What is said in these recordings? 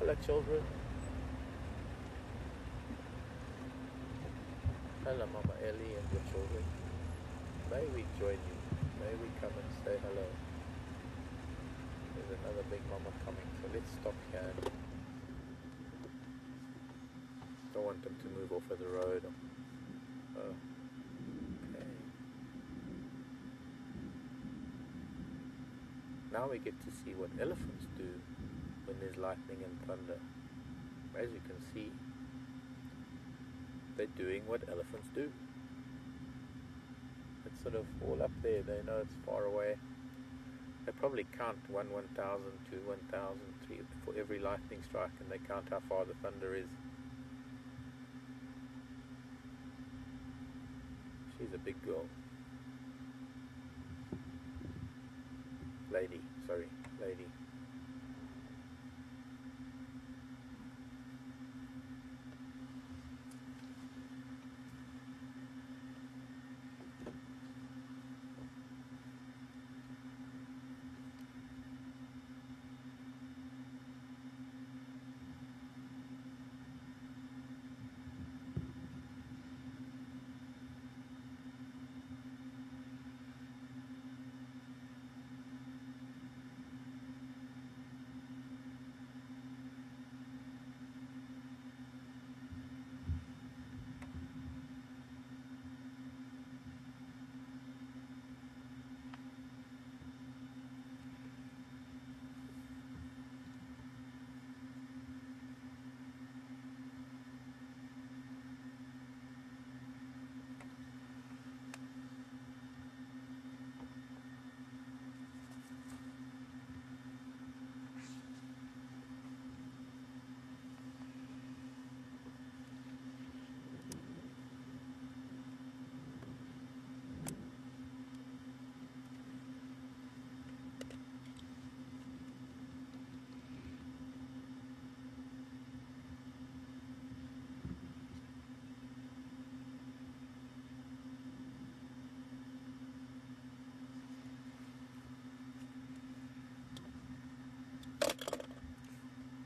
Hello children. Hello Mama Ellie and your children. May we join you. May we come and say hello. There's another big mama coming, so let's stop here. Don't want them to move off of the road. Oh. Okay. Now we get to see what elephants do when there's lightning and thunder. As you can see, they're doing what elephants do. It's sort of all up there, they know it's far away. They probably count 1, 1,000, 2, 1,000, 3 for every lightning strike, and they count how far the thunder is. She's a big girl. Lady, sorry, lady.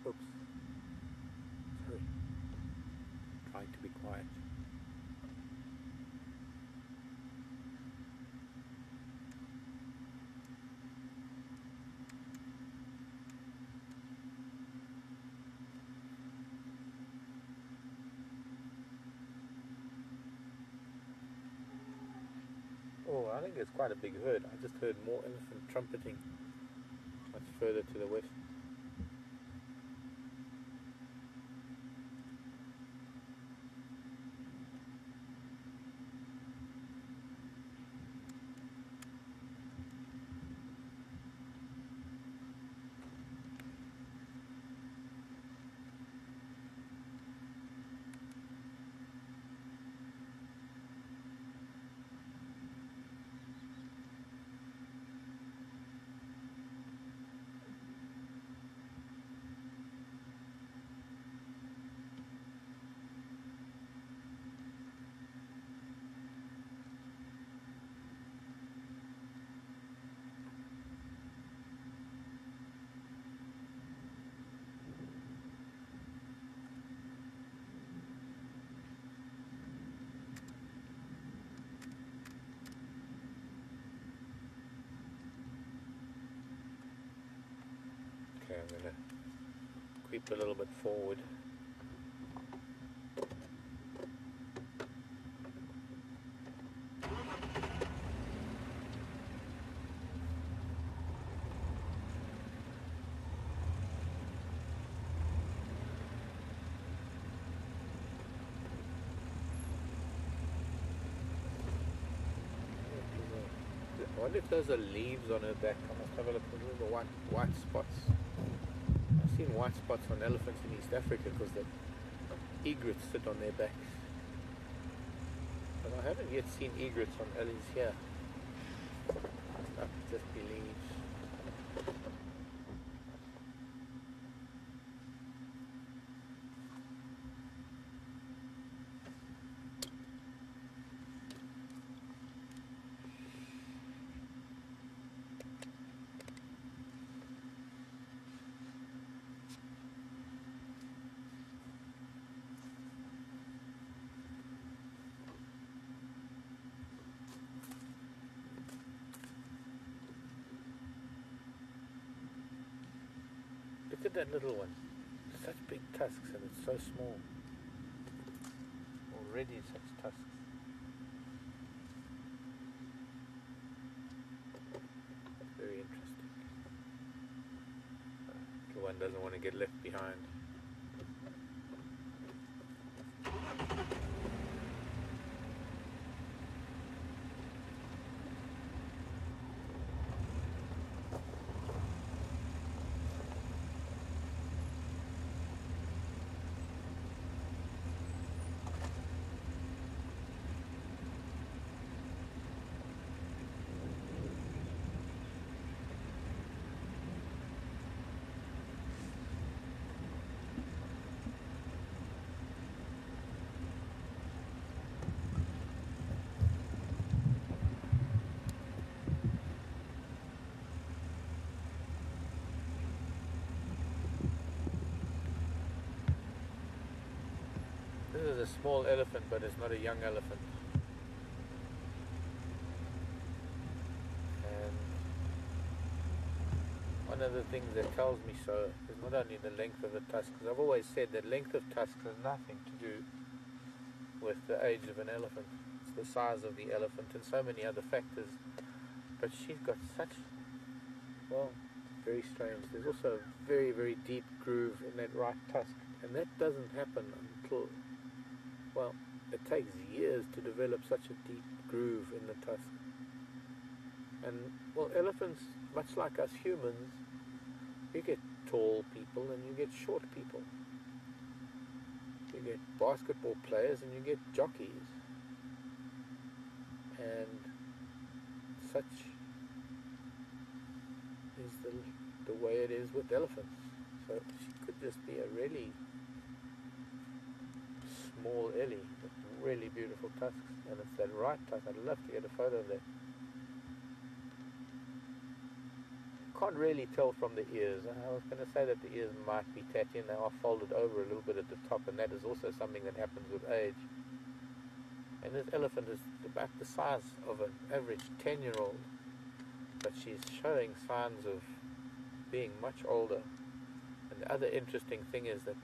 Oops. Sorry. Trying to be quiet. Oh, I think it's quite a big herd. I just heard more elephant trumpeting much further to the west. Okay, I'm going to creep a little bit forward. I wonder if those are leaves on her back. I must have a look at all the white spots. I've seen white spots on elephants in East Africa because the egrets sit on their backs. But I haven't yet seen egrets on Ellie's here. That could just be leaves. Look at that little one. Such big tusks and it's so small. Already such tusks. Very interesting. The one doesn't want to get left behind. This is a small elephant, but it's not a young elephant. And one of the things that tells me so is not only the length of the tusk, because I've always said that length of tusk has nothing to do with the age of an elephant. It's the size of the elephant and so many other factors. But she's got such, well, very strange. There's also a very, very deep groove in that right tusk. And that doesn't happen until, well, it takes years to develop such a deep groove in the tusk. And, well, elephants, much like us humans, you get tall people and you get short people. You get basketball players and you get jockeys. And such is the way it is with elephants. So she could just be a really small Ellie with really beautiful tusks, and it's that right tusk. I'd love to get a photo of that. Can't really tell from the ears. I was going to say that the ears might be tatty and they are folded over a little bit at the top, and that is also something that happens with age. And this elephant is about the size of an average 10-year-old, but she's showing signs of being much older. And the other interesting thing is that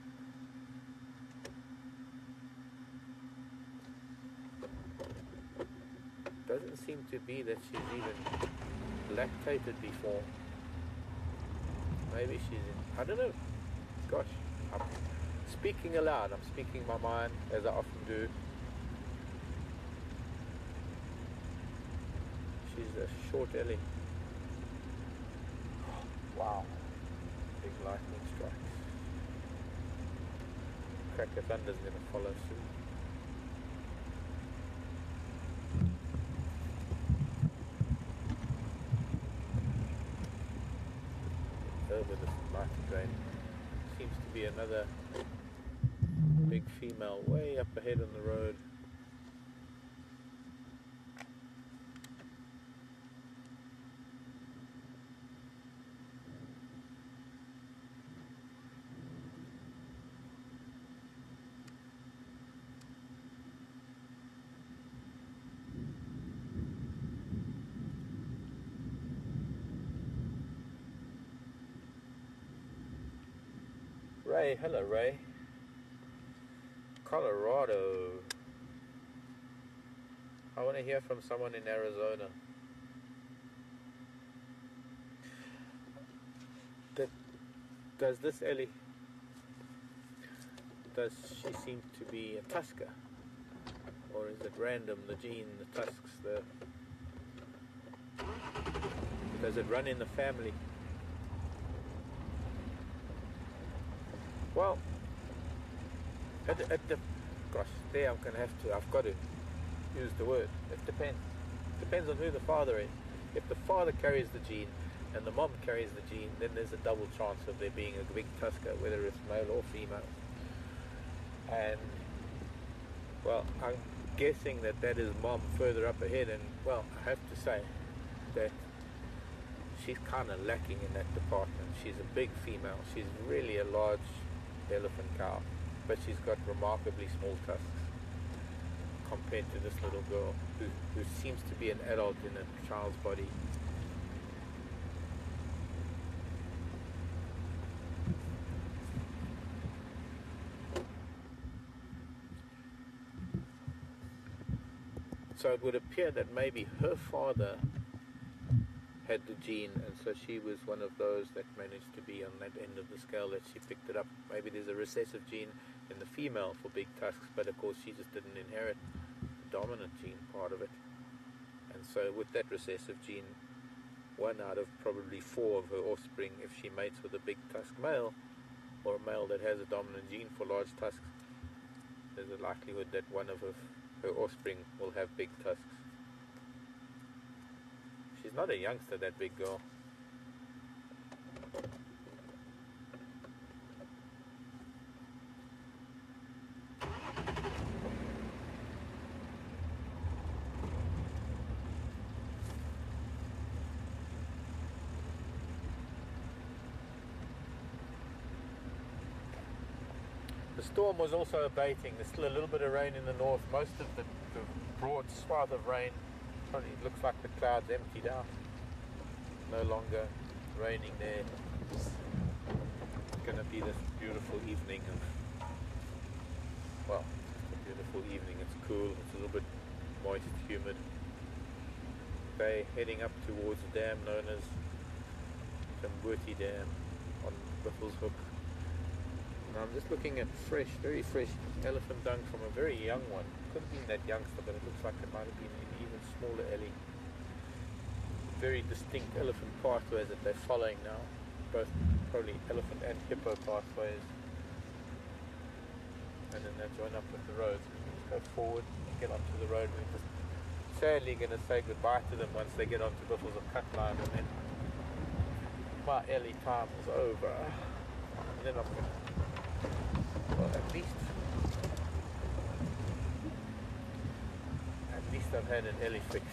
it doesn't seem to be that she's even lactated before. Maybe she's in, I don't know. Gosh, I'm speaking aloud. I'm speaking my mind, as I often do. She's a short Ellie. Wow. Big lightning strikes. Crack of Thunder's going to follow soon. Over this light drain seems to be another big female way up ahead on the road. Ray, hello Ray. Colorado. I want to hear from someone in Arizona. Does this Ellie, does she seem to be a tusker? Or is it random, the gene, the tusks, does it run in the family? Well, gosh, there I'm going to have to, I've got to use the word. It depends. Depends on who the father is. If the father carries the gene and the mom carries the gene, then there's a double chance of there being a big tusker, whether it's male or female. And, well, I'm guessing that that is mom further up ahead, and, well, I have to say that she's kind of lacking in that department. She's a big female. She's really a large elephant cow, but she's got remarkably small tusks compared to this little girl who seems to be an adult in a child's body. So it would appear that maybe her father had the gene, and so she was one of those that managed to be on that end of the scale, that she picked it up. Maybe there's a recessive gene in the female for big tusks, but of course she just didn't inherit the dominant gene part of it. And so with that recessive gene, 1 out of probably 4 of her offspring, if she mates with a big tusk male, or a male that has a dominant gene for large tusks, there's a likelihood that one of her offspring will have big tusks. She's not a youngster, that big girl. The storm was also abating. There's still a little bit of rain in the north. Most of the broad swath of rain, probably it looks like the clouds emptied out. No longer raining there. It's going to be this beautiful evening of, well, it's a beautiful evening. It's cool. It's a little bit moist, humid. They're heading up towards a dam known as Tamboti Dam on Buffels Hook. I'm just looking at fresh, very fresh elephant dung from a very young one. Could have been that youngster, but it looks like it might have been an even smaller ellie. Very distinct elephant pathways that they're following now. Both probably elephant and hippo pathways. And then they join up with the roads. We just go forward, get onto the road. We're just sadly going to say goodbye to them once they get onto Buffels of Cutline, and then my ellie time is over. And then I'm going to, well, at least I've had an ellie fix.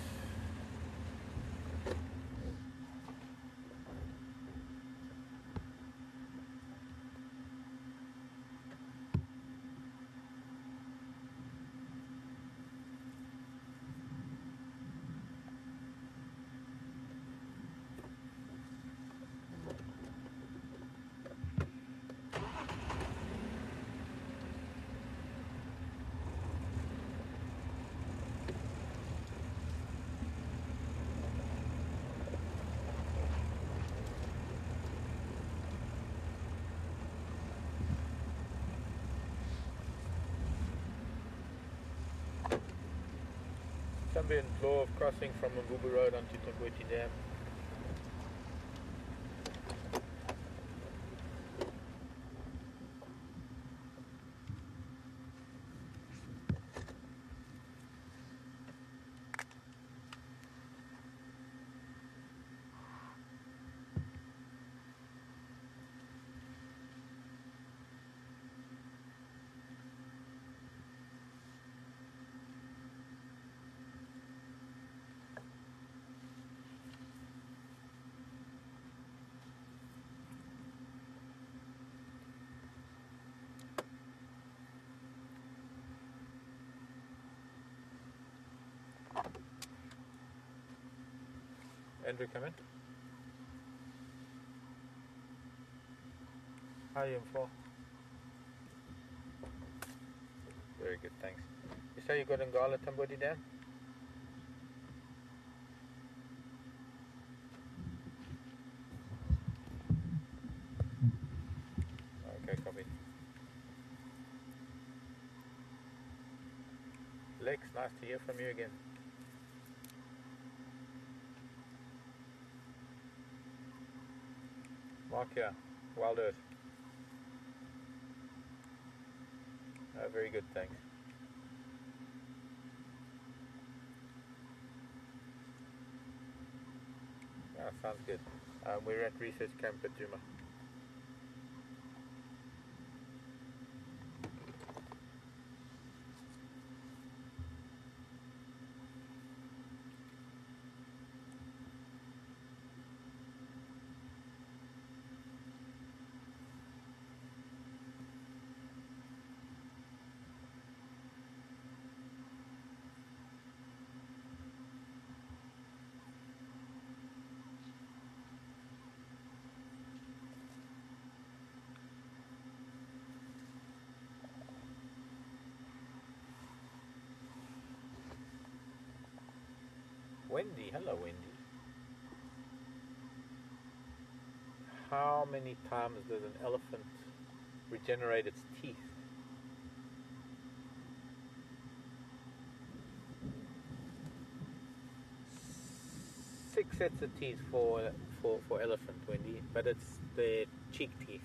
Tambien floor of crossing from Mvubu Road onto Tamboti Dam. Andrew, come in. How are you in for? Very good, thanks. You say you got Ngala Tamboti Dam? Okay, copy. Lex, nice to hear from you again. Marc here, WildEarth. Very good, thanks. Sounds good. We're at Research Camp at Duma. Wendy, hello Wendy. How many times does an elephant regenerate its teeth? 6 sets of teeth for elephant, Wendy, but it's their cheek teeth.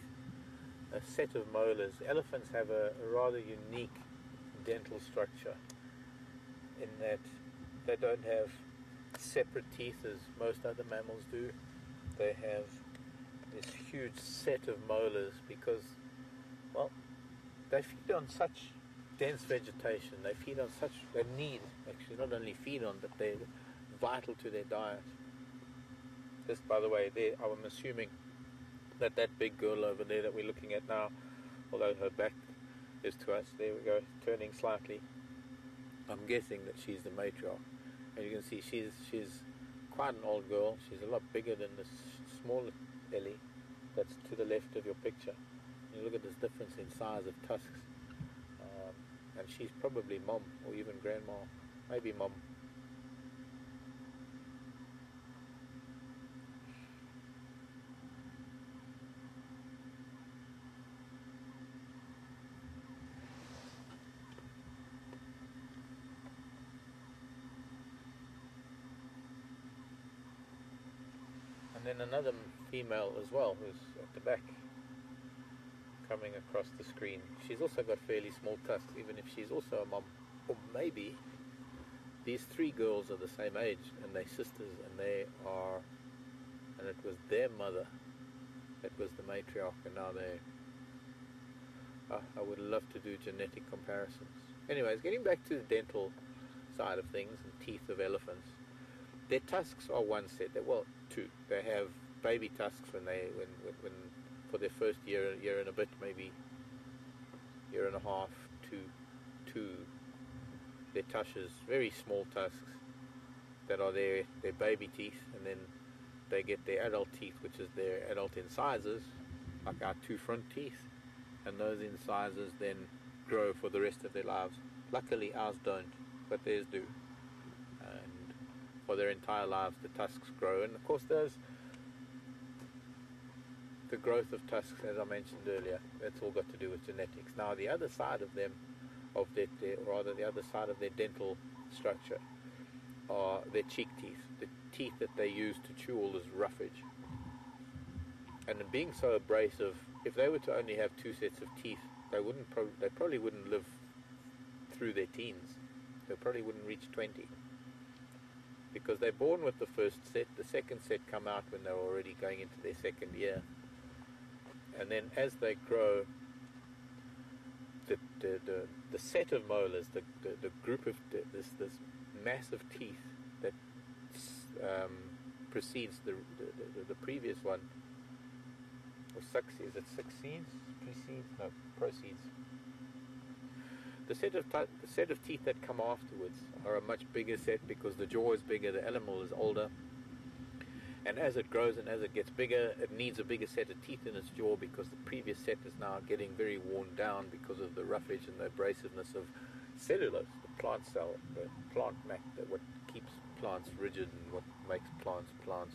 A set of molars. Elephants have a rather unique dental structure in that they don't have separate teeth as most other mammals do. They have this huge set of molars because, well, they feed on such dense vegetation. They feed on such, they need, actually not only feed on, but they're vital to their diet. Just by the way, there, I'm assuming that big girl over there that we're looking at now, although her back is to us, there we go, turning slightly, I'm guessing that she's the matriarch. And you can see she's quite an old girl. She's a lot bigger than the smaller Ellie that's to the left of your picture. You look at this difference in size of tusks, and she's probably mom or even grandma, maybe mom. And then another female as well, who's at the back, coming across the screen. She's also got fairly small tusks, even if she's also a mom. Or maybe these 3 girls are the same age, and they're sisters, and they are, and it was their mother that was the matriarch, and now they. I would love to do genetic comparisons. Anyways, getting back to the dental side of things and teeth of elephants. Their tusks are one set. Well, 2. They have baby tusks when for their first year and a bit, maybe year and a half to their tushes, very small tusks that are their baby teeth, and then they get their adult teeth, which is their adult incisors, like our 2 front teeth, and those incisors then grow for the rest of their lives. Luckily ours don't, but theirs do. For their entire lives, the tusks grow, and of course there's the growth of tusks, as I mentioned earlier. That's all got to do with genetics. Now, the other side of them, the other side of their dental structure, are their cheek teeth, the teeth that they use to chew all this roughage. And being so abrasive, if they were to only have 2 sets of teeth, they probably wouldn't live through their teens. They probably wouldn't reach 20. Because they're born with the first set, the second set come out when they're already going into their second year. And then as they grow, the set of molars, the group of this massive teeth that precedes the previous one, or is it succeeds? Precedes? No, proceeds. The set of teeth that come afterwards are a much bigger set because the jaw is bigger, the animal is older, and as it grows and as it gets bigger, it needs a bigger set of teeth in its jaw because the previous set is now getting very worn down because of the roughage and the abrasiveness of cellulose, the plant cell, the plant what keeps plants rigid and what makes plants.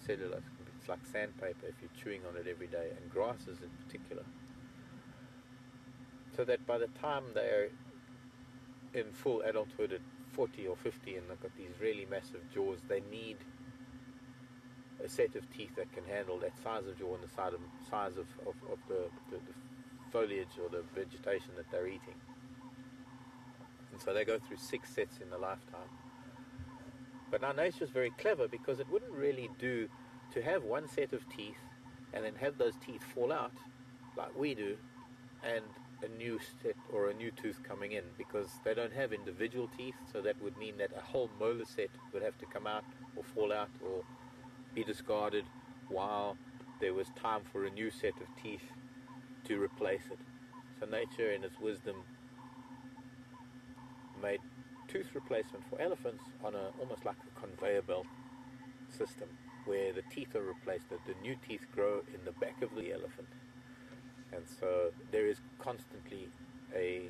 Cellulose. It's like sandpaper if you're chewing on it every day, and grasses in particular. So that by the time they're in full adulthood at 40 or 50 and they've got these really massive jaws, they need a set of teeth that can handle that size of jaw and the size of the foliage or the vegetation that they're eating. And so they go through 6 sets in a lifetime. But now nature's very clever because it wouldn't really do to have one set of teeth and then have those teeth fall out like we do and a new set or a new tooth coming in, because they don't have individual teeth, so that would mean that a whole molar set would have to come out or fall out or be discarded while there was time for a new set of teeth to replace it. So nature in its wisdom made tooth replacement for elephants on almost like a conveyor belt system where the teeth are replaced, that the new teeth grow in the back of the elephant. And so there is constantly a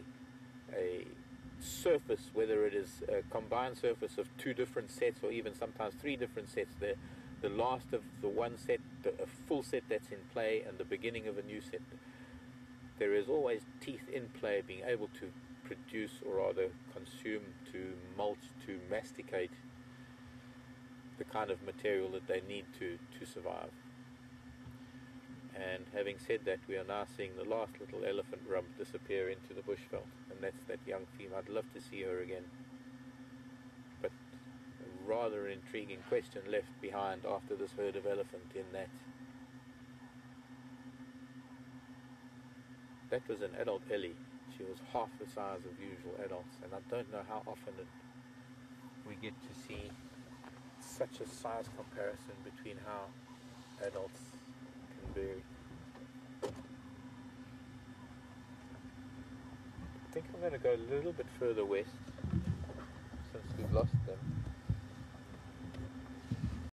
surface, whether it is a combined surface of two different sets or even sometimes three different sets, the last of the one set, a full set that's in play, and the beginning of a new set, there is always teeth in play, being able to produce, or rather consume, to mulch, to masticate the kind of material that they need to survive. And having said that, we are now seeing the last little elephant rump disappear into the bushveld, and that's that young female. I'd love to see her again, but a rather intriguing question left behind after this herd of elephant, in that was an adult Ellie. She was half the size of usual adults, and I don't know how often we get to see such a size comparison between how adults can vary. I think I'm going to go a little bit further west since we've lost them.